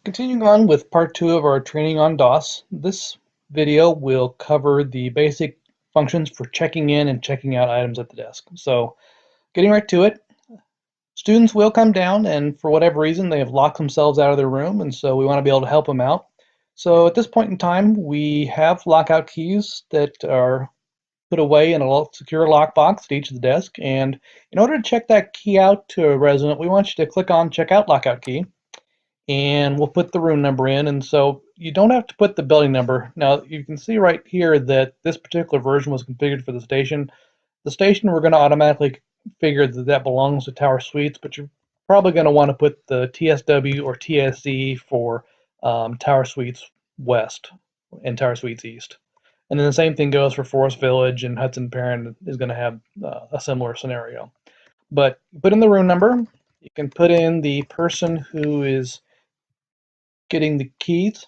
Continuing on with part 2 of our training on DOS, this video will cover the basic functions for checking in and checking out items at the desk. So getting right to it, students will come down and for whatever reason they have locked themselves out of their room, and so we want to be able to help them out. So at this point in time we have lockout keys that are put away in a secure lockbox at each of the desk, and in order to check that key out to a resident, we want you to click on check out lockout key, and we'll put the room number in. And so you don't have to put the building number. Now you can see right here that this particular version was configured for the station. The station, we're going to automatically figure that that belongs to Tower Suites, but you're probably going to want to put the TSW or TSE for Tower Suites West and Tower Suites East. And then the same thing goes for Forest Village, and Hudson Parent is going to have a similar scenario. But put in the room number. You can put in the person who is getting the keys,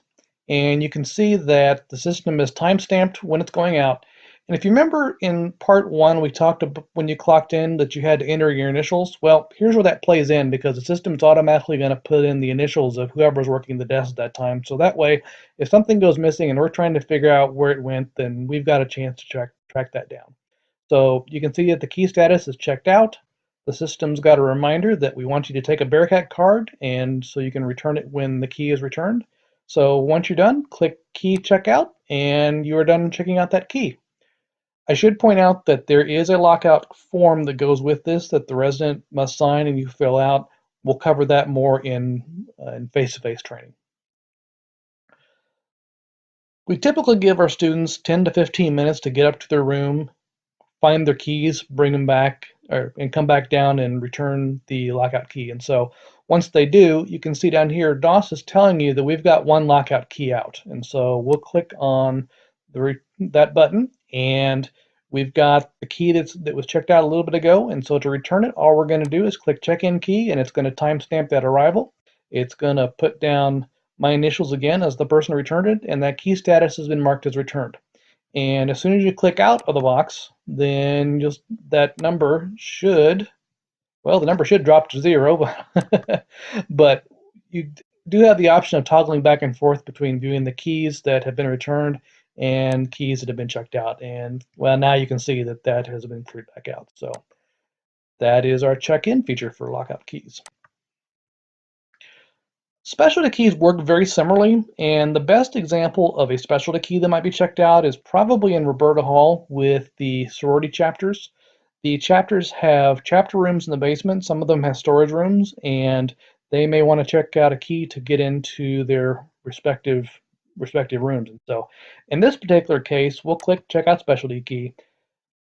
and you can see that the system is time-stamped when it's going out. And if you remember in part 1 we talked about when you clocked in that you had to enter your initials. Well, here's where that plays in, because the system is automatically going to put in the initials of whoever's working the desk at that time. So that way, if something goes missing and we're trying to figure out where it went, then we've got a chance to track that down. So you can see that the key status is checked out. The system's got a reminder that we want you to take a Bearcat card, and so you can return it when the key is returned. So once you're done, click Key Checkout, and you are done checking out that key. I should point out that there is a lockout form that goes with this that the resident must sign and you fill out. We'll cover that more in face-to-face training. We typically give our students 10 to 15 minutes to get up to their room, find their keys, bring them back, and come back down and return the lockout key. And so once they do, you can see down here, DOS is telling you that we've got one lockout key out. And so we'll click on that button, and we've got the key that was checked out a little bit ago. And so to return it, all we're going to do is click check-in key, and it's going to timestamp that arrival. It's going to put down my initials again as the person who returned it, and that key status has been marked as returned. And as soon as you click out of the box, then that number should, well, the number should drop to 0, but you do have the option of toggling back and forth between viewing the keys that have been returned and keys that have been checked out. And well, now you can see that that has been cleared back out. So that is our check-in feature for lockout keys. Specialty keys work very similarly, and the best example of a specialty key that might be checked out is probably in Roberta Hall with the sorority chapters. The chapters have chapter rooms in the basement. Some of them have storage rooms, and they may want to check out a key to get into their respective rooms. And so in this particular case, we'll click check out specialty key.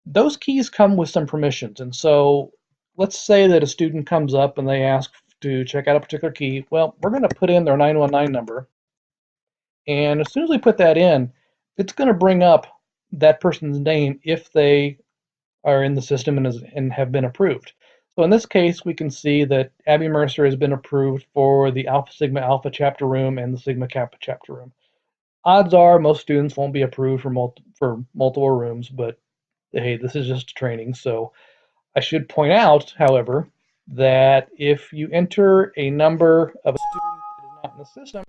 Those keys come with some permissions, and so let's say that a student comes up and they ask to check out a particular key. Well, we're going to put in their 919 number, and as soon as we put that in, it's going to bring up that person's name if they are in the system and have been approved. So in this case, we can see that Abby Mercer has been approved for the Alpha Sigma Alpha chapter room and the Sigma Kappa chapter room. Odds are most students won't be approved for multiple rooms, but hey, this is just training. So I should point out, however, that if you enter a number of a student that is not in the system,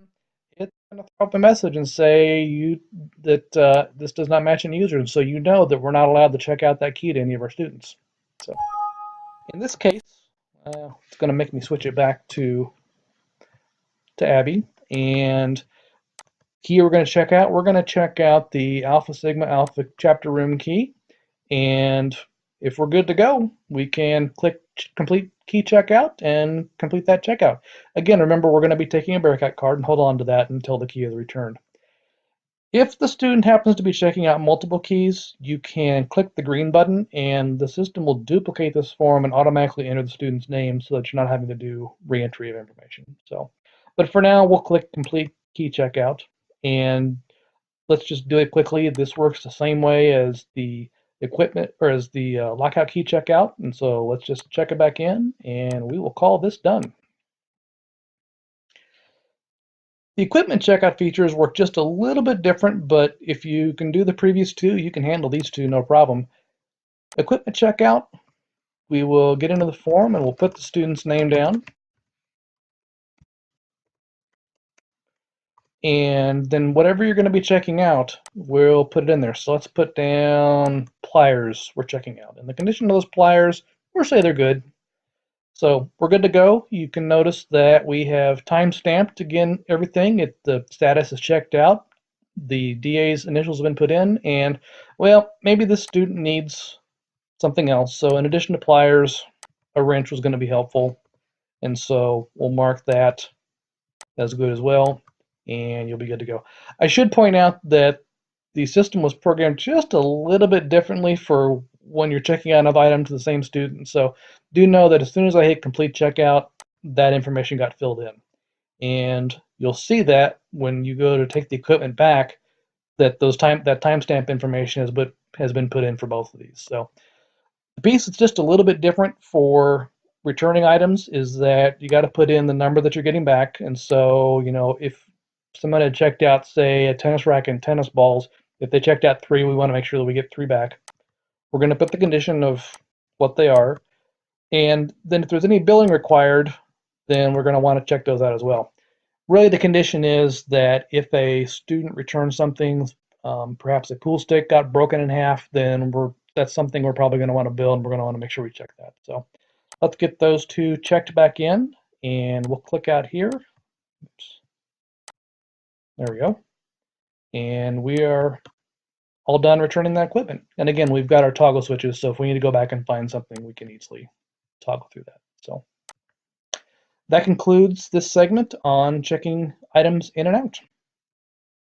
it's going to throw up a message and say that this does not match any user, and so you know that we're not allowed to check out that key to any of our students. So in this case, it's going to make me switch it back to Abby, and key we're going to check out. We're going to check out the Alpha Sigma Alpha chapter room key, and if we're good to go, we can click complete key checkout and complete that checkout. Again, remember, we're going to be taking a Bearcat card and hold on to that until the key is returned. If the student happens to be checking out multiple keys, you can click the green button and the system will duplicate this form and automatically enter the student's name so that you're not having to do re-entry of information. But for now, we'll click complete key checkout, and let's just do it quickly. This works the same way as the equipment or as the lockout key checkout, and so let's just check it back in and we will call this done. The equipment checkout features work just a little bit different, but if you can do the previous two, you can handle these two no problem. Equipment checkout, we will get into the form and we'll put the student's name down. and then whatever you're going to be checking out, we'll put it in there. So let's put down pliers we're checking out. And the condition of those pliers, we'll say they're good. So we're good to go. You can notice that we have time stamped again everything. The status is checked out. The DA's initials have been put in, and well, maybe the student needs something else. So in addition to pliers, a wrench was going to be helpful. And so we'll mark that as good as well, and you'll be good to go. I should point out that the system was programmed just a little bit differently for when you're checking out another item to the same student. So do know that as soon as I hit complete checkout, that information got filled in. And you'll see that when you go to take the equipment back, that that timestamp information has been put in for both of these. So the piece that's just a little bit different for returning items is that you got to put in the number that you're getting back. And so, if someone had checked out, say, a tennis racket and tennis balls, if they checked out 3, we want to make sure that we get 3 back. We're going to put the condition of what they are. And then if there's any billing required, then we're going to want to check those out as well. Really, the condition is that if a student returns something, perhaps a pool stick got broken in half, then that's something we're probably going to want to bill, and we're going to want to make sure we check that. So let's get those 2 checked back in, and we'll click out here. Oops. There we go. And we are all done returning that equipment. And again, we've got our toggle switches, so if we need to go back and find something, we can easily toggle through that. So that concludes this segment on checking items in and out.